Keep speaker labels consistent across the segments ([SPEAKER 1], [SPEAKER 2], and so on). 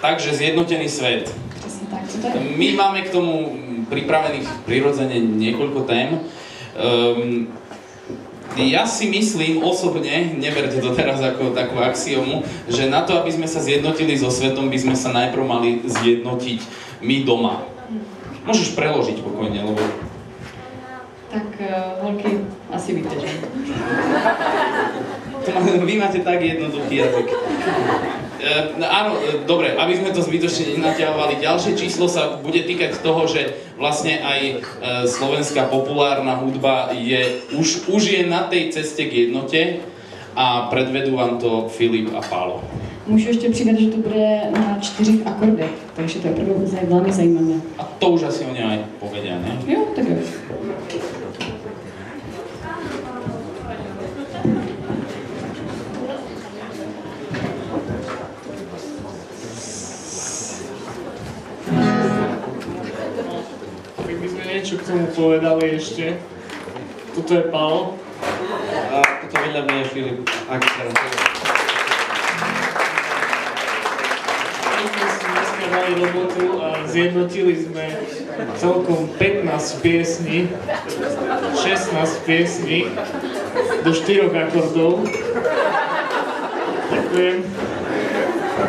[SPEAKER 1] Takže zjednotený svet.
[SPEAKER 2] Presne tak, co to je?
[SPEAKER 1] My máme k tomu pripravených prirodzene niekoľko tém. Ja si myslím osobne, neberte to teraz ako takú axiomu, že na to, aby sme sa zjednotili so svetom, by sme sa najprv mali zjednotiť my doma. Môžeš preložiť pokojne, lebo...
[SPEAKER 2] Tak holky, asi víte, že?
[SPEAKER 1] Vy máte tak jednoduchý jazyk. Áno, dobre, aby sme to zbytočne nenaťahovali, ďalšie číslo sa bude týkať toho, že vlastne aj slovenská populárna hudba už je na tej ceste k jednote a predvedú vám to Filip a Pálo.
[SPEAKER 2] Můžu ještě přidat, že to bude na 4 akordech, takže to je opravdu velmi zajímavé.
[SPEAKER 1] A to už asi oni aj povedia, ne?
[SPEAKER 2] Jo, tak jo.
[SPEAKER 3] Tak by sme niečo k tomu povedali ešte. Toto je Pálo.
[SPEAKER 4] A toto vedľa mňa je Filip.
[SPEAKER 3] My sme si dneska dali robotu a zjednotili sme celkom 15 piesní, 16 piesní do 4 akordov. Ďakujem.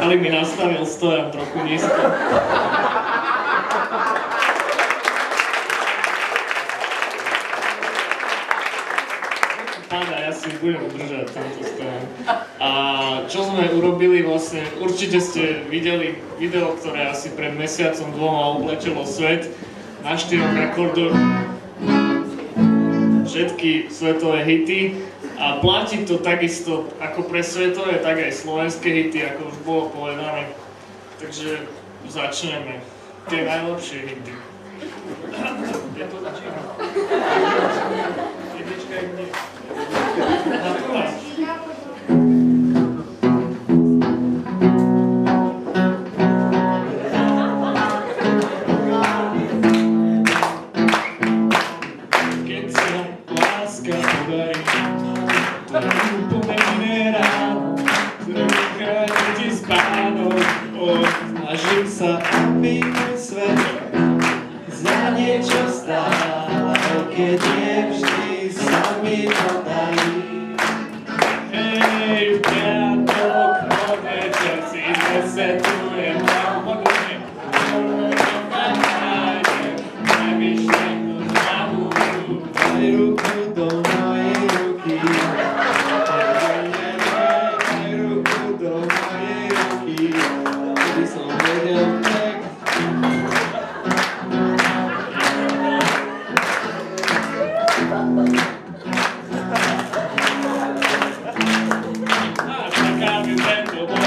[SPEAKER 3] Ali mi nastavil stojan trochu nízko. Pána, ja si budem držať tento stojan. A čo sme urobili vlastne, určite ste videli video, ktoré asi pred mesiacom dvoma oblečelo svet na 4 akordoch. Všetky svetové hity a platí to takisto ako pre svetové, tak aj slovenské hity, ako už bolo povedané. Takže začneme. Tie najlepšie hity. Je to začína. Jednička je kde? Na tu máš. Keď sa láska podarí, to úplne ráno, ktorý chráni ti spánok.
[SPEAKER 4] Snažím sa, aby môj svet za niečo stál, keď nie vždy sa mi to darí.
[SPEAKER 3] Hej, v piatok, podvečer si zasetujem na hodine. Najvyššiemu známu
[SPEAKER 4] Daj ruku do mojej ruky. Daj ruku do mojej ruky. Aby som vedel tak.
[SPEAKER 3] a čaká mi tento bol.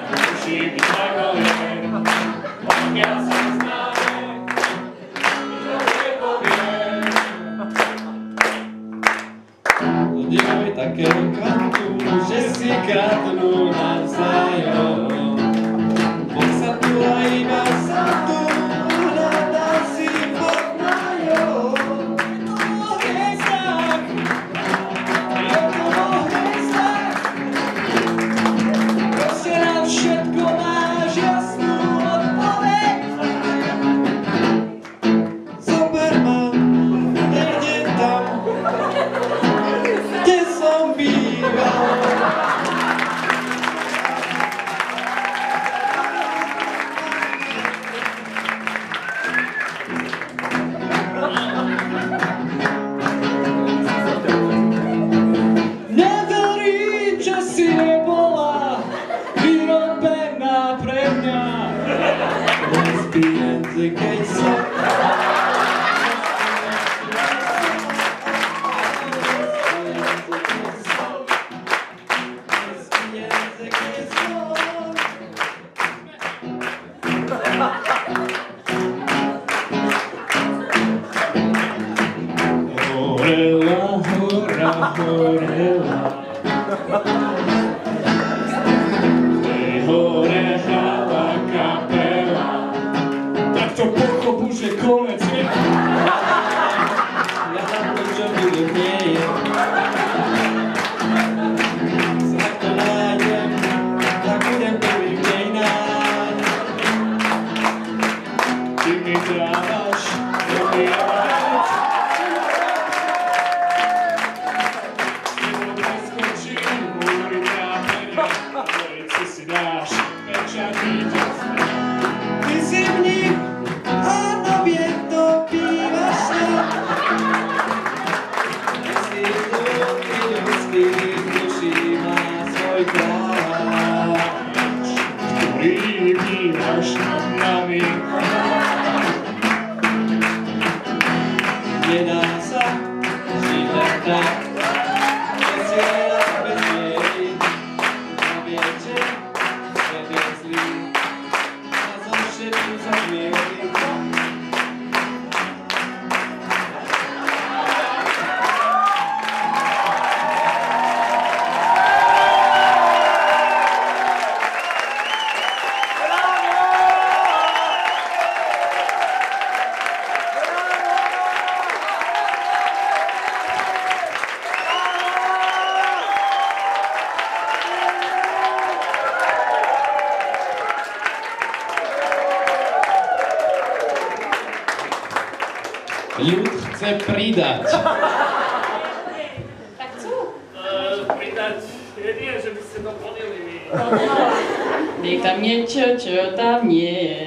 [SPEAKER 3] Musí byť najmalier. Pokiaľ sa známe, to nepoviem.
[SPEAKER 4] Ľudia mi také kvantum, že si kradnú navzájom. Boh sa tu a iba sa tu hľadá si pod nájom. Je to vo hviezdách. Proste nám všetko máš jasnú odpoveď. Zober ma, nejdem tam, kde som býval. Neverím, že si nebola vyrobená pre mňa. Lesbienzy, keď sa... Horela, hora, horela. V tej hore hrala kapela. Tak to pochopu, že
[SPEAKER 3] dievčatý ťa
[SPEAKER 4] Ty si v nich a nově dobývaš to. Jestli hluboký ľudský duší má svoj pláč,
[SPEAKER 3] ktorý vnímaš nad nami.
[SPEAKER 4] nedá sa žiť len tak. Vesiela bez viery, na vieče svet je zlý a zo všetkým sa zmierí.
[SPEAKER 1] Ľud chce pridať.
[SPEAKER 2] Tak co?
[SPEAKER 3] Pridať jedine, že by ste doplnili vy.
[SPEAKER 2] Dej tam niečo, čo tam nie je.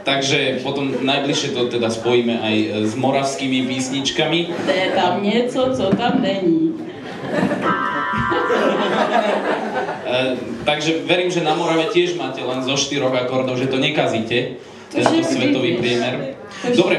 [SPEAKER 1] Takže potom najbližšie to teda spojíme aj s moravskými písničkami.
[SPEAKER 2] Dej tam niečo, co tam není.
[SPEAKER 1] Takže verím, že na Morave tiež máte len zo 4 akordov, že to nekazíte,
[SPEAKER 2] To
[SPEAKER 1] tento
[SPEAKER 2] že
[SPEAKER 1] svetový
[SPEAKER 2] vieš.
[SPEAKER 1] priemer.
[SPEAKER 2] To že-
[SPEAKER 1] Dobre,